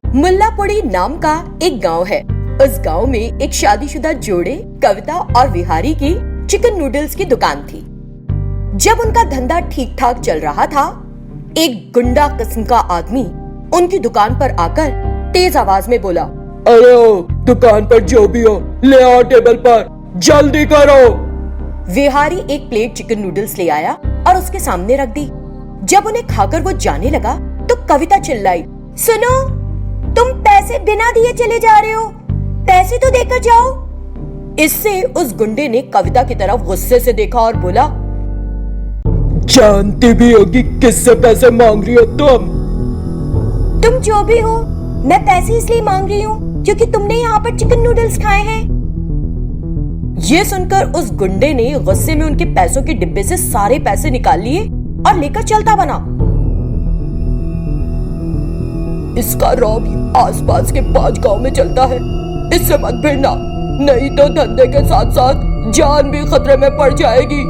मुल्लापुड़ी नाम का एक गांव है। उस गांव में एक शादीशुदा जोड़े कविता और विहारी की चिकन नूडल्स की दुकान थी। जब उनका धंधा ठीक ठाक चल रहा था, एक गुंडा किस्म का आदमी उनकी दुकान पर आकर तेज आवाज में बोला, अरे ओ, दुकान पर जो भी हो ले आओ टेबल पर, जल्दी करो। विहारी एक प्लेट चिकन नूडल्स ले आया और उसके सामने रख दी। जब उन्हें खाकर वो जाने लगा तो कविता चिल्लाई, सुनो, तुम पैसे बिना दिए चले जा रहे हो, पैसे तो देकर जाओ। इससे उस गुंडे ने कविता की तरफ गुस्से से देखा और बोला, जानती भी होगी किससे पैसे मांग रही हो तुम जो भी हो, मैं पैसे इसलिए मांग रही हूँ क्योंकि तुमने यहाँ पर चिकन नूडल्स खाए हैं। ये सुनकर उस गुंडे ने गुस्से में उनके पैसों के डिब्बे से सारे पैसे निकाल लिए और लेकर चलता बना। इसका रौब आसपास के 5 गांव में चलता है, इससे मत भिड़ना, नहीं तो धंधे के साथ साथ जान भी खतरे में पड़ जाएगी।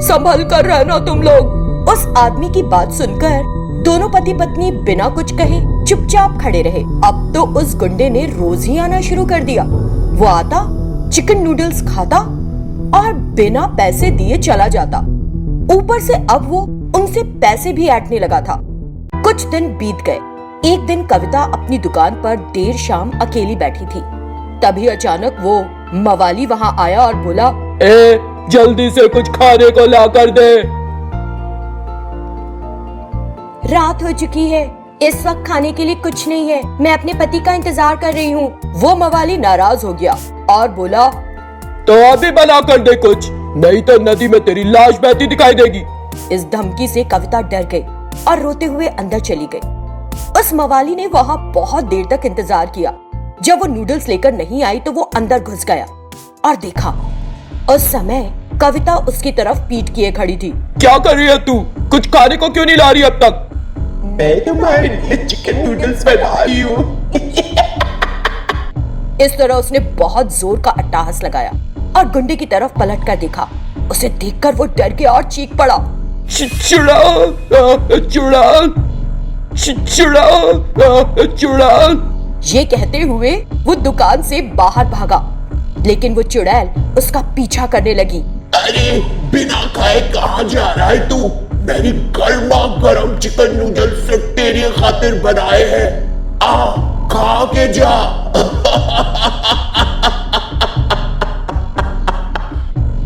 संभल कर रहना तुम लोग। उस आदमी की बात सुनकर दोनों पति पत्नी बिना कुछ कहे चुपचाप खड़े रहे। अब तो उस गुंडे ने रोज ही आना शुरू कर दिया। वो आता, चिकन नूडल्स खाता और बिना पैसे दिए चला जाता। ऊपर से अब वो उनसे पैसे भी ऐंठने लगा था। कुछ दिन बीत गए। एक दिन कविता अपनी दुकान पर देर शाम अकेली बैठी थी। तभी अचानक वो मवाली वहां आया और बोला, ए, जल्दी से कुछ खाने को ला कर दे। रात हो चुकी है, इस वक्त खाने के लिए कुछ नहीं है, मैं अपने पति का इंतजार कर रही हूँ। वो मवाली नाराज हो गया और बोला, तो अभी बना कर दे कुछ, नहीं तो नदी में तेरी लाश बहती दिखाई देगी। इस धमकी से कविता डर गई और रोते हुए अंदर चली गई। उस मवाली ने वहाँ बहुत देर तक इंतजार किया। जब वो नूडल्स लेकर नहीं आई तो वो अंदर घुस गया और देखा, उस समय कविता उसकी तरफ पीठ किए खड़ी थी। क्या कर रही है तू? कुछ खाने को क्यों नहीं ला रही अब तक? मैं तुम्हारे लिए चिकन नूडल्स बना रही हूँ। इस तरह उसने बहुत जोर का अट्टहास लगाया और गुंडे की तरफ पलट कर देखा। उसे देखकर वो डर के और चीख पड़ा, चुड़ैल, चुड़ैल, चुड़ैल, चुड़ैल। ये कहते हुए वो दुकान से बाहर भागा, लेकिन वो चुड़ैल उसका पीछा करने लगी। अरे बिना खाए कहाँ जा रहा है तू? मेरी गर्मा गर्म चिकन नूडल्स तेरी खातिर बनाए हैं, आ खा के जा।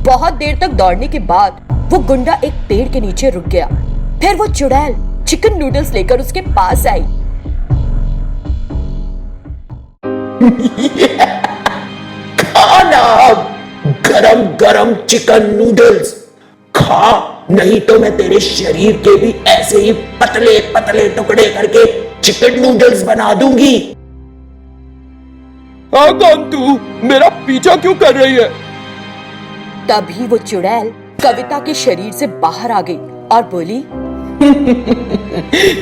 बहुत देर तक दौड़ने के बाद वो गुंडा एक पेड़ के नीचे रुक गया। फिर वो चुड़ैल चिकन नूडल्स लेकर उसके पास आई। खाना गरम गरम चिकन नूडल्स खा, नहीं तो मैं तेरे शरीर के भी ऐसे ही पतले पतले टुकड़े करके चिकन नूडल्स बना दूंगी। हाँ, कौन तू? मेरा पीछा क्यों कर रही है? तभी वो चुड़ैल कविता के शरीर से बाहर आ गई और बोली,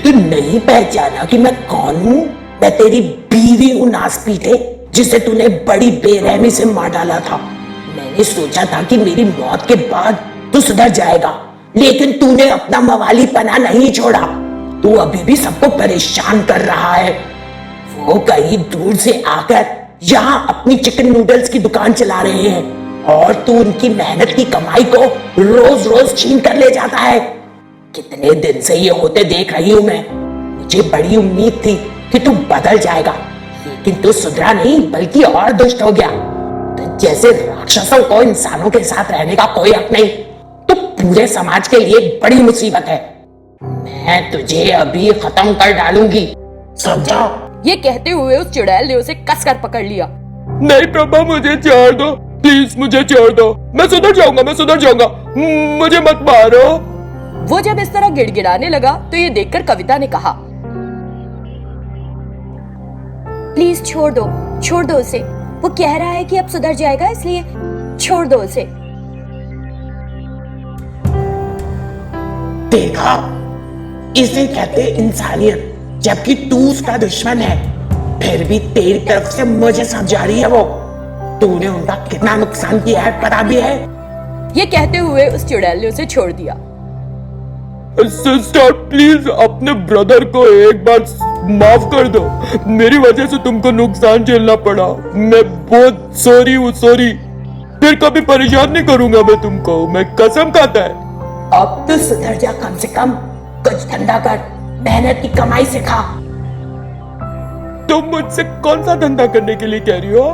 तू नहीं पहचाना कि मैं कौन हूँ? मैं तेरी बीवी हूँ नासपीटे, जिसे तूने बड़ी बेरहमी से मार डाला था। मैंने सोचा था कि मेरी मौत के बाद तू सुधर जाएगा, लेकिन तूने अपना मवाली पना नहीं छोड़ा। तू अभी भी सबको परेशान कर रहा है। वो कहीं दूर से आकर यहाँ अपनी चिकन नूडल्स की दुकान चला रहे हैं और तू उनकी मेहनत की कमाई को रोज रोज छीन कर ले जाता है। कितने दिन से ये होते देख रही हूँ मैं। मुझे बड़ी उम्मीद थी कि तू बदल जाएगा, लेकिन तू सुधरा नहीं बल्कि और दुष्ट हो गया। तो जैसे राक्षसों को इंसानों के साथ रहने का कोई हक नहीं, तो पूरे समाज के लिए बड़ी मुसीबत है। मैं तुझे अभी खत्म कर डालूंगी, समझा? ये कहते हुए उस चुड़ैल ने उसे कसकर पकड़ लिया। नहीं प्रभा, मुझे छोड़ दो, प्लीज मुझे छोड़ दो, मैं सुधर जाऊंगा, मैं सुधर जाऊंगा, मुझे मत मारो। वो जब इस तरह गिड़गिड़ाने लगा तो ये देखकर कविता ने कहा, प्लीज छोड़ दो उसे, वो कह रहा है कि अब सुधर जाएगा, इसलिए छोड़ दो उसे। देखा, इसे कहते इंसानियत, जबकि तू उसका दुश्मन है, फिर भी तेरी तरफ से मुझे समझा रही है वो। तूने उनका कितना नुकसान किया है पता भी है। ये कहते हुए उस चुड़ैल ने उसे छोड़ दिया। सिस्टर प्लीज अपने ब्रदर को एक बार माफ कर दो। मेरी वजह से तुमको नुकसान झेलना पड़ा। मैं बहुत सॉरी हूँ, सॉरी। फिर कभी परेशान नहीं करूंगा मैं तुमको, मैं कसम खाता है। अब तो सुधर जा, कम से कम कुछ धंधा कर, मेहनत की कमाई से खा। तुम मुझसे कौन सा धंधा करने के लिए कह रही हो?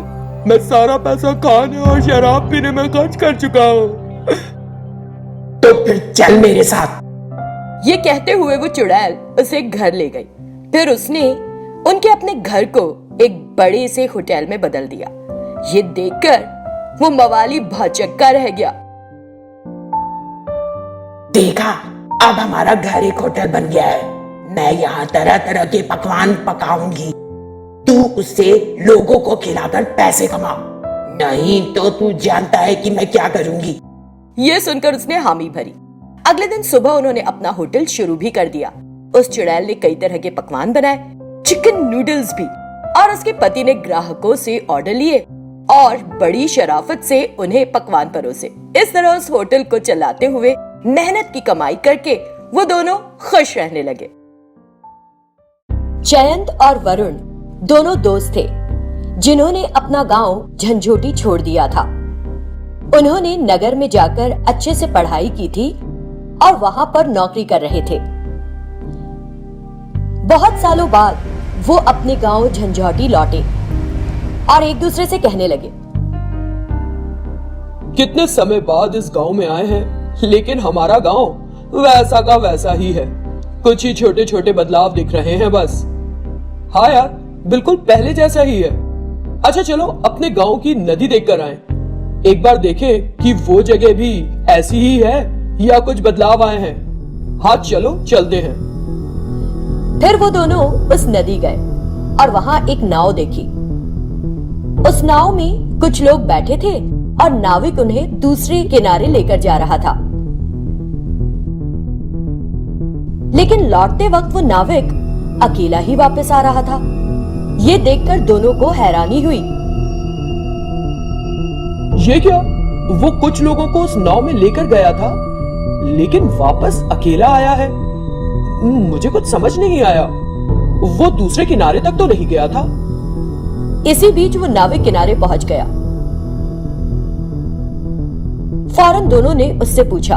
मैं सारा पैसा खाने और शराब पीने में खर्च कर चुका हूँ। तो फिर चल मेरे साथ। ये कहते हुए वो चुड़ैल उसे घर ले गई। फिर उसने उनके अपने घर को एक बड़े से होटल में बदल दिया। ये देखकर वो मवाली भौचक्का रह गया। देखा, अब हमारा घर एक होटल बन गया है। मैं यहाँ तरह तरह के पकवान पकाऊंगी, तू उससे लोगों को खिलाकर पैसे कमा। नहीं तो तू जानता है कि मैं क्या करूंगी। ये सुनकर उसने हामी भरी। अगले दिन सुबह उन्होंने अपना होटल शुरू भी कर दिया। उस चुड़ैल ने कई तरह के पकवान बनाए, चिकन नूडल्स भी, और उसके पति ने ग्राहकों से ऑर्डर लिए और बड़ी शराफत से उन्हें पकवान परोसे। इस तरह उस होटल को चलाते हुए मेहनत की कमाई करके वो दोनों खुश रहने लगे। जयंत और वरुण दोनों दोस्त थे जिन्होंने अपना गांव झंझोटी छोड़ दिया था। उन्होंने नगर में जाकर अच्छे से पढ़ाई की थी और वहां पर नौकरी कर रहे थे। बहुत सालों बाद वो अपने गांव झंझोटी लौटे और एक दूसरे से कहने लगे, कितने समय बाद इस गांव में आए हैं, लेकिन हमारा गांव वैसा का वैसा ही है। कुछ ही छोटे छोटे बदलाव दिख रहे हैं बस। हाँ यार, बिल्कुल पहले जैसा ही है। अच्छा चलो अपने गांव की नदी देखकर आएं। एक बार देखें कि वो जगह भी ऐसी ही है या कुछ बदलाव आए हैं। हाँ चलो चलते हैं। फिर वो दोनों उस नदी गए और वहां एक नाव देखी। उस नाव में कुछ लोग बैठे थे और नाविक उन्हें दूसरे किनारे लेकर जा रहा था। लेकिन लौटते वक्त वो नाविक अकेला ही वापस आ रहा था। ये देखकर दोनों को हैरानी हुई। ये क्या? वो कुछ लोगों को उस नाव में लेकर गया था, लेकिन वापस अकेला आया है। मुझे कुछ समझ नहीं आया। वो दूसरे किनारे तक तो नहीं गया था। इसी बीच वो नाविक किनारे पहुंच गया। फौरन दोनों ने उससे पूछा,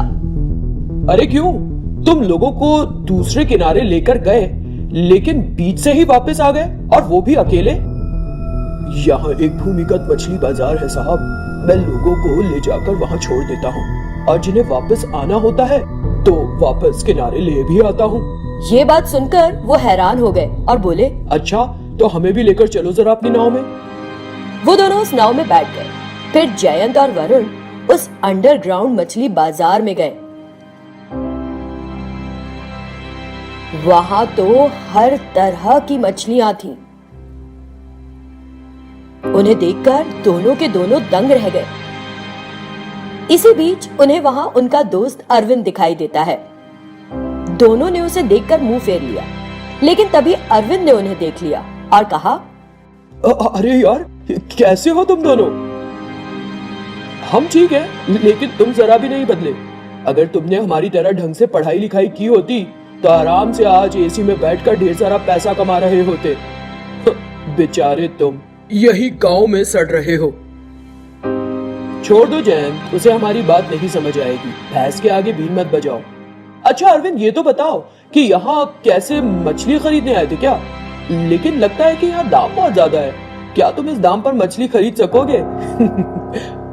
अरे क्यों? तुम लोगों को दूसरे किनारे लेकर गए, लेकिन बीच से ही वापस आ गए, और वो भी अकेले? यहाँ एक भूमिगत मछली बाजार है साहब। मैं लोगों को ले जाकर वहाँ छोड़ देता हूँ, और जिन्हें वापस आना होता है तो वापस किनारे ले भी आता हूँ। ये बात सुनकर वो हैरान हो गए और बोले, अच्छा तो हमें भी लेकर चलो जरा अपनी नाव में। वो दोनों उस नाव में बैठ गए। फिर जयंत और वरुण उस अंडरग्राउंड मछली बाजार में गए। वहां तो हर तरह की मछलियां थीं। उन्हें देखकर दोनों के दोनों दंग रह गए। इसी बीच उन्हें वहां उनका दोस्त अरविंद दिखाई देता है। दोनों ने उसे देखकर मुंह फेर लिया, लेकिन तभी अरविंद ने उन्हें देख लिया और कहा, अरे यार, कैसे हो तुम दोनों? हम ठीक है, लेकिन तुम जरा भी नहीं बदले। अगर तुमने हमारी तरह ढंग से पढ़ाई लिखाई की होती तो आराम से आज एसी में बैठकर ढेर सारा पैसा कमा रहे होते। बेचारे तुम यही गांव में सड़ रहे हो। छोड़ दो जयंत, उसे हमारी बात नहीं समझ आएगी। भैंस के आगे बीन मत बजाओ। अच्छा अरविंद, ये तो बताओ कि यहाँ कैसे मछली खरीदने आए थे क्या? लेकिन लगता है कि यहाँ दाम बहुत ज्यादा है। क्या तुम इस दाम पर मछली खरीद सकोगे?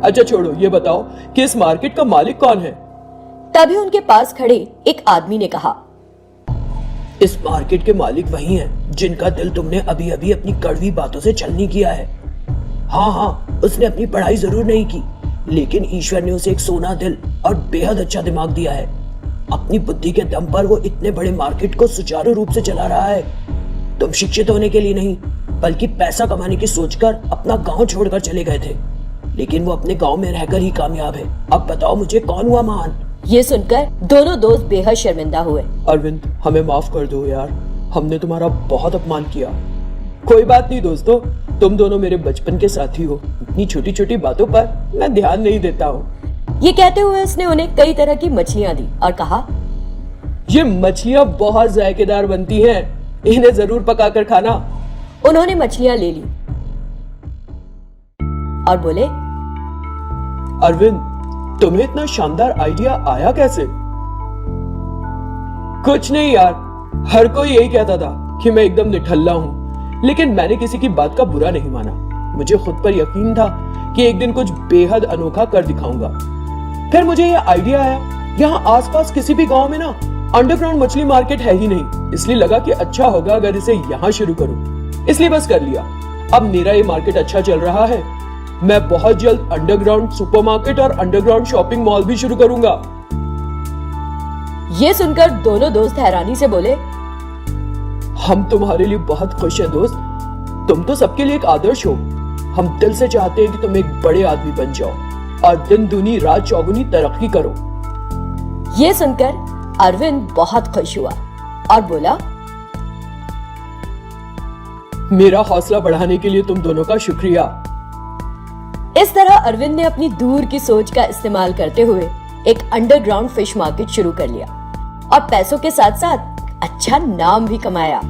अच्छा छोड़ो, ये बताओ कि इस मार्केट का मालिक कौन है? तभी उनके पास खड़े एक आदमी ने कहा, इस मार्केट के मालिक वही हैं जिनका दिल तुमने अभी अभी अपनी कड़वी बातों से छलनी किया है। हाँ, उसने अपनी पढ़ाई जरूर नहीं की, लेकिन ईश्वर ने उसे एक सोना दिल और बेहद अच्छा दिमाग दिया है। अपनी बुद्धि के दम पर वो इतने बड़े मार्केट को सुचारू रूप से चला रहा है। तुम शिक्षित होने के लिए नहीं, बल्कि पैसा कमाने की सोचकर अपना गांव छोड़कर चले गए थे, लेकिन वो अपने गांव में रहकर ही कामयाब है। अब बताओ मुझे, कौन हुआ महान? ये सुनकर दोनों दोस्त बेहद शर्मिंदा हुए। अरविंद, हमें माफ कर दो यार, हमने तुम्हारा बहुत अपमान किया। कोई बात नहीं दोस्तों, तुम दोनों मेरे बचपन के साथी हो। इतनी छोटी छोटी बातों पर मैं ध्यान नहीं देता हूँ। ये कहते हुए उसने उन्हें कई तरह की मछलियां दी और कहा, ये मछलियां बहुत जायकेदार बनती हैं, इन्हें जरूर पकाकर खाना। उन्होंने मछलियां ले ली और बोले, अरविंद, तुम्हें इतना शानदार आइडिया आया कैसे? कुछ नहीं यार, हर कोई यही कहता था कि मैं एकदम निठल्ला हूं, लेकिन मैंने किसी की बात का बुरा नहीं माना। मुझे खुद पर यकीन था कि एक दिन कुछ बेहद अनोखा कर दिखाऊंगा। फिर मुझे यह आइडिया आया, यहाँ आसपास किसी भी गांव में ना अंडरग्राउंड मछली मार्केट है ही नहीं, इसलिए लगा कि अच्छा होगा अगर इसे यहाँ शुरू करूं, इसलिए बस कर लिया। अब मेरा ये मार्केट अच्छा चल रहा है। मैं बहुत जल्द अंडरग्राउंड सुपरमार्केट और अंडरग्राउंड शॉपिंग मॉल भी शुरू करूंगा। ये सुनकर दोनों दोस्त हैरानी से बोले, हम तुम्हारे लिए बहुत खुश हैं दोस्त, तुम तो सबके लिए एक आदर्श हो। हम दिल से चाहते हैं कि तुम एक बड़े आदमी बन जाओ और दिन दूनी रात चौगुनी तरक्की करो। ये सुनकर अरविंद बहुत खुश हुआ और बोला, मेरा हौसला बढ़ाने के लिए तुम दोनों का शुक्रिया। इस तरह अरविंद ने अपनी दूर की सोच का इस्तेमाल करते हुए एक अंडरग्राउंड फिश मार्केट शुरू कर लिया और पैसों के साथ साथ अच्छा नाम भी कमाया।